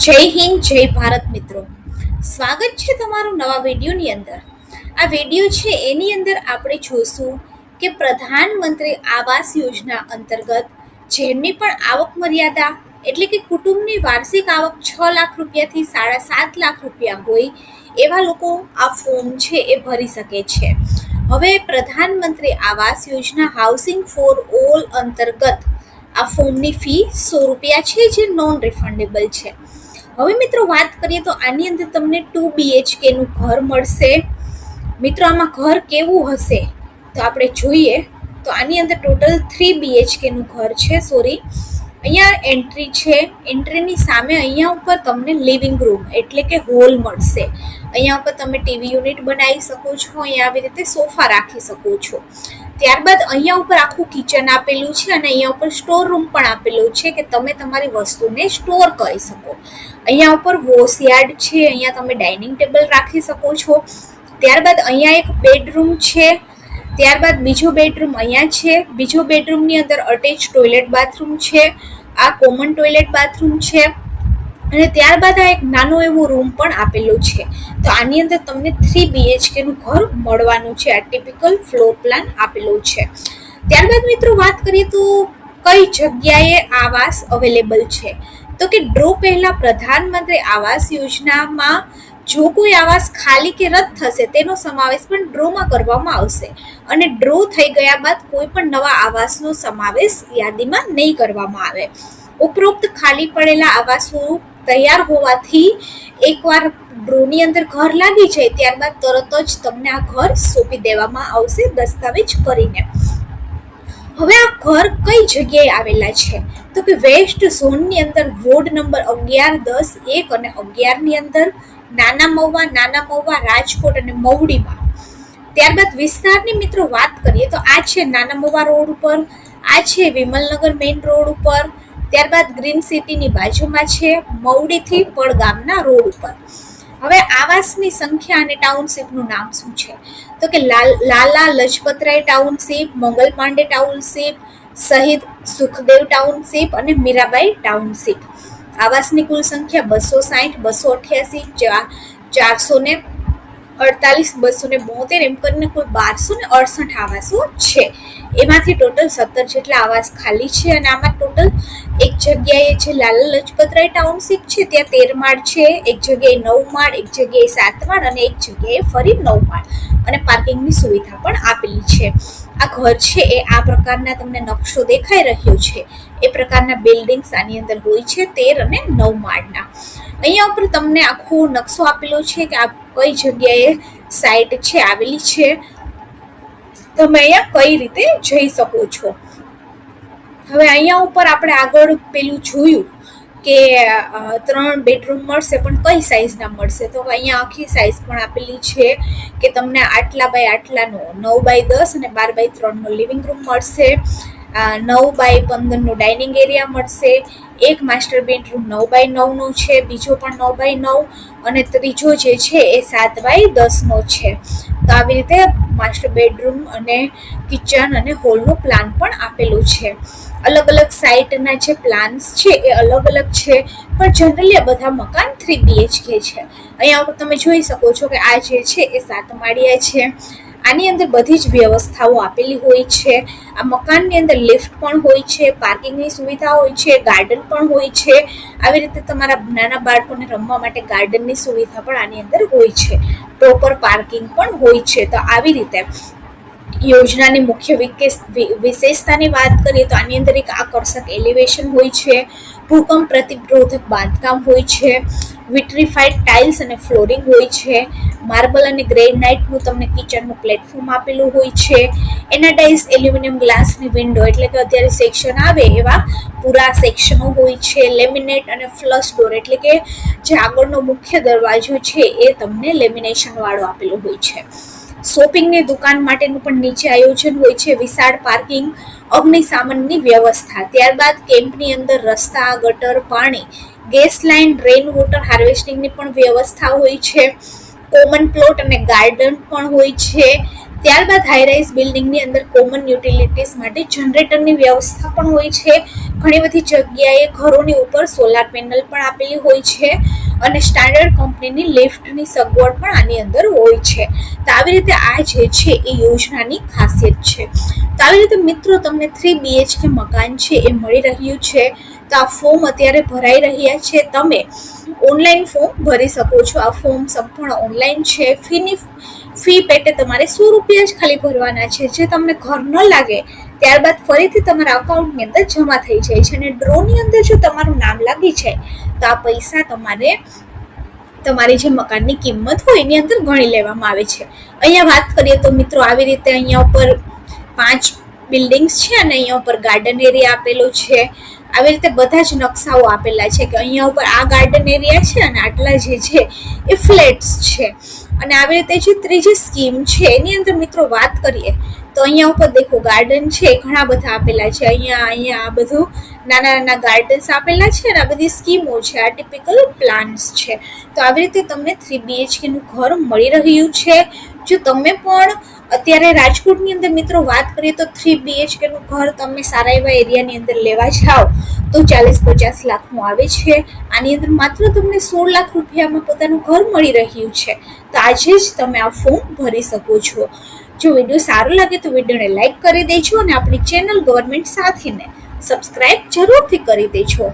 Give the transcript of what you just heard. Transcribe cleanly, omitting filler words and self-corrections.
જય હિન્દ, જય ભારત મિત્રો. સ્વાગત છે તમારું નવા વિડીયોની અંદર. આ વિડીયો છે એની અંદર આપણે જોશું કે પ્રધાનમંત્રી આવાસ યોજના અંતર્ગત જેમની પણ આવક મર્યાદા એટલે કે કુટુંબની વાર્ષિક આવક 6 લાખ રૂપિયાથી 7.5 લાખ રૂપિયા હોય એવા લોકો આ ફોર્મ છે એ ભરી શકે છે. હવે પ્રધાનમંત્રી Awas Yojana housing for all અંતર્ગત આ ફોર્મની ફી 100 રૂપિયા છે, જે નોન રિફંડેબલ છે. હવે મિત્રો વાત કરીએ તો આની અંદર તમને 2 BHK નું ઘર મળશે. મિત્રો આમાં ઘર કેવું હશે તો આપણે જોઈએ તો આની અંદર ટોટલ 3 BHK નું ઘર છે. અહીંયા એન્ટ્રી છે, એન્ટ્રીની સામે અહીંયા ઉપર તમને લિવિંગ રૂમ એટલે કે હોલ મળશે. અહીંયા ઉપર તમે ટીવી યુનિટ બનાવી શકો છો, અહીંયા આવી રીતે સોફા રાખી શકો છો. ત્યારબાદ અહીંયા ઉપર આખું કિચન આપેલું છે અને અહીંયા ઉપર સ્ટોર રૂમ પણ આપેલું છે કે તમે તમારી વસ્તુને સ્ટોર કરી શકો. અહીંયા ઉપર વોશયાર્ડ છે, અહીંયા તમે ડાઇનિંગ ટેબલ રાખી શકો છો. ત્યારબાદ અહીંયા એક બેડરૂમ છે, ત્યારબાદ બીજો બેડરૂમ અહીંયા છે. બીજો બેડરૂમની અંદર અટેચ ટોયલેટ બાથરૂમ છે, આ કોમન ટોયલેટ બાથરૂમ છે અને ત્યારબાદ આ એક નાનો એવો રૂમ પણ આપેલો છે. તો આની અંદર તમને 3 BHK નું ઘર મળવાનું છે. આ ટિપિકલ ફ્લોર પ્લાન આપેલો છે. ત્યારબાદ મિત્રો વાત કરીએ તો કઈ જગ્યાએ આવાસ અવેલેબલ છે તો કે ડ્રો પહેલા પ્રધાનમંત્રી આવાસ યોજનામાં જો કોઈ આવાસ ખાલી કે રદ થશે તેનો સમાવેશ પણ ડ્રોમાં કરવામાં આવશે અને ડ્રો થઈ ગયા બાદ કોઈ પણ નવા આવાસનો સમાવેશ યાદીમાં નહીં કરવામાં આવે. ઉપરોક્ત ખાલી પડેલા આવાસો તૈયાર હોવાથી એકવાર ડ્રોની અંદર ઘર લાગી જાય ત્યારબાદ તરત જ તમને આ ઘર સોંપી દેવામાં આવશે દસ્તાવેજ કરીને. હવે આ ઘર કઈ જગ્યાએ આવેલા છે તો કે વેસ્ટ ઝોનની અંદર વોર્ડ નંબર 11, 10, 1 અને 11 ની અંદર નાના મહુવા, રાજકોટ અને મવડીમાં. ત્યારબાદ વિસ્તારની મિત્રો વાત કરીએ તો આ છે નાના મહુવા રોડ ઉપર, આ છે વિમલનગર મેઇન રોડ ઉપર, ત્યારબાદ ગ્રીન સિટીની બાજુમાં છે મવડીથી પડગામના રોડ ઉપર. હવે આવાસની સંખ્યા અને ટાઉનશીપનું નામ શું છે તો કે લાલા લજપતરાય ટાઉનશીપ, મંગલ પાંડે ટાઉનશીપ, શહીદ સુખદેવ ટાઉનશીપ અને મીરાબાઈ ટાઉનશીપ. આવાસની કુલ સંખ્યા 260, 288, 448, 272 એમ કરીને કુલ 1268 આવાસો છે. એમાંથી ટોટલ 17 જેટલા આવાસ ખાલી છે અને આમાં ટોટલ એક જગ્યાએ જે લાલા લજપતરાય ટાઉનશીપ છે ત્યાં 13 માળ છે, એક જગ્યાએ 9 માળ, એક જગ્યાએ 7 માળ અને એક જગ્યાએ ફરી 9 માળ અને પાર્કિંગની સુવિધા પણ આપેલી છે. આ ઘર છે એ આ પ્રકારના તમને નકશો દેખાઈ રહ્યો છે એ પ્રકારના બિલ્ડિંગ્સ આની અંદર હોય છે 13 અને 9 માળના. અહીંયા ઉપર તમને આખો નકશો આપેલો છે કે આ કઈ જગ્યાએ સાઇટ છે આવેલી છે, તમે અહીંયા કઈ રીતે જઈ શકો છો. હવે અહીંયા ઉપર આપણે આગળ પેલું જોયું કે 3 બેડરૂમ મળશે પણ કઈ સાઇઝના મળશે તો અહીંયા આખી સાઇઝ પણ આપેલી છે કે તમને આટલા બાય આટલાનો 9 બાય 10 અને 12 બાય 3 નો લિવિંગ રૂમ મળશે, 9 બાય 15 નો ડાઇનિંગ એરિયા મળશે, એક માસ્ટર બેડરૂમ 9 બાય 9 નો છે, બીજો પણ 9 બાય 9 અને ત્રીજો જે છે એ 7 બાય 10 નો છે. તો આવી રીતે માસ્ટર બેડરૂમ અને કિચન અને હોલનો પ્લાન પણ આપેલો છે. અલગ અલગ સાઇટના જે પ્લાન્સ છે એ અલગ અલગ છે પણ જનરલી આ બધા મકાન 3 BHK છે. અહીંયા તમે જોઈ શકો છો કે આ જે છે એ 7 માળિયા છે. આની અંદર બધી જ વ્યવસ્થાઓ આપેલી હોય છે. આ મકાનની અંદર લિફ્ટ પણ હોય છે, પાર્કિંગની સુવિધા હોય છે, ગાર્ડન પણ હોય છે. આવી રીતે તમારા નાના બાળકોને રમવા માટે ગાર્ડનની સુવિધા પણ આની અંદર હોય છે, પ્રોપર પાર્કિંગ પણ હોય છે. તો આવી રીતે યોજનાની મુખ્ય વિશેષતાની વાત કરીએ તો આની અંદર એક આકર્ષક એલિવેશન હોય છે, ભૂકંપ પ્રતિરોધક બાંધકામ હોય છે, વિટ્રીફાઈડ ટાઇલ્સ અને ફ્લોરિંગ હોય છે, માર્બલ અને ગ્રેનાઇટનું તમને કિચનનું પ્લેટફોર્મ આપેલું હોય છે, એનાડાઇઝ એલ્યુમિનિયમ ગ્લાસની વિન્ડો એટલે કે અત્યારે સેક્શન આવે એવા પૂરા સેક્શનો હોય છે, લેમિનેટ અને ફ્લશ ડોર એટલે કે જે આગળનો મુખ્ય દરવાજો છે એ તમને લેમિનેશન વાળો આપેલો હોય છે. શોપિંગની દુકાન માટેનું પણ નીચે આયોજન હોય છે, વિશાળ પાર્કિંગ, અગ્નિશામનની વ્યવસ્થા, ત્યારબાદ કેમ્પની અંદર રસ્તા, ગટર, પાણી, ગેસ લાઇન, રેઇન વોટર હાર્વેસ્ટિંગની પણ વ્યવસ્થા હોય છે, કોમન પ્લોટ અને ગાર્ડન પણ હોય છે. ત્યારબાદ હાઈરાઇઝ બિલ્ડિંગની અંદર કોમન યુટિલિટીઝ માટે જનરેટરની વ્યવસ્થા પણ હોય છે. ઘણી બધી જગ્યાએ ઘરોની ઉપર સોલાર પેનલ પણ આપેલી હોય છે અને સ્ટાન્ડર્ડ કંપનીની લિફ્ટની સગવડ પણ આની અંદર હોય છે. તો આવી રીતે આ જે છે એ યોજનાની ખાસિયત છે. તો આવી રીતે મિત્રો તમને 3 BHK મકાન છે એ મળી રહ્યું છે. તો આ ફોર્મ અત્યારે ભરાઈ રહ્યા છે. તમે ઓનલાઈન ફોર્મ ભરી શકો છો. આ ફોર્મ સંપૂર્ણ ઓનલાઈન છે. ફી પેટે તમારે 100 રૂપિયા જ ખાલી ભરવાના છે, જે તમને ઘર ન લાગે ત્યારબાદ ફરીથી તમારા અકાઉન્ટની અંદર જમા થઈ જાય છે. અને ડ્રોની અંદર જો તમારું નામ લાગી જાય તો આ પૈસા તમારી જે મકાનની કિંમત હોય એની અંદર ગણી લેવામાં આવે છે. અહીંયા વાત કરીએ તો મિત્રો આવી રીતે અહીંયા ઉપર 5 બિલ્ડિંગ્સ છે અને અહીંયા ઉપર ગાર્ડન એરિયા આપેલો છે. આવી રીતે બધા જ નકશાઓ આપેલા છે કે અહીંયા ઉપર આ ગાર્ડન એરિયા છે અને આટલા જે છે એ ફ્લેટ્સ છે. અને આવી રીતે જે ત્રીજી સ્કીમ છે એની અંદર મિત્રો વાત કરીએ તો અહીંયા ઉપર દેખો ગાર્ડન છે ઘણા બધા આપેલા છે. અહીંયા આ બધું નાના નાના ગાર્ડન્સ આપેલા છે અને આ બધી સ્કીમો છે. આ ટિપિકલ પ્લાન્સ છે. તો આવી રીતે તમને 3 BHK નું ઘર મળી રહ્યું છે. જો તમે પણ અત્યારે રાજકોટની અંદર મિત્રો વાત કરીએ તો 3 BHK નું ઘર તમે સારા એવા એરિયાની અંદર લેવા જાઓ તો 40-50 લાખનું આવે છે. આની અંદર માત્ર તમને 16 લાખ રૂપિયામાં પોતાનું ઘર મળી રહ્યું છે. તો આજે જ તમે આ ફોર્મ ભરી શકો છો. જો વિડીયો સારો લાગે તો વિડીયોને લાઈક કરી દેજો અને આપણી ચેનલ ગવર્મેન્ટ સાથીને સબસ્ક્રાઈબ જરૂરથી કરી દેજો.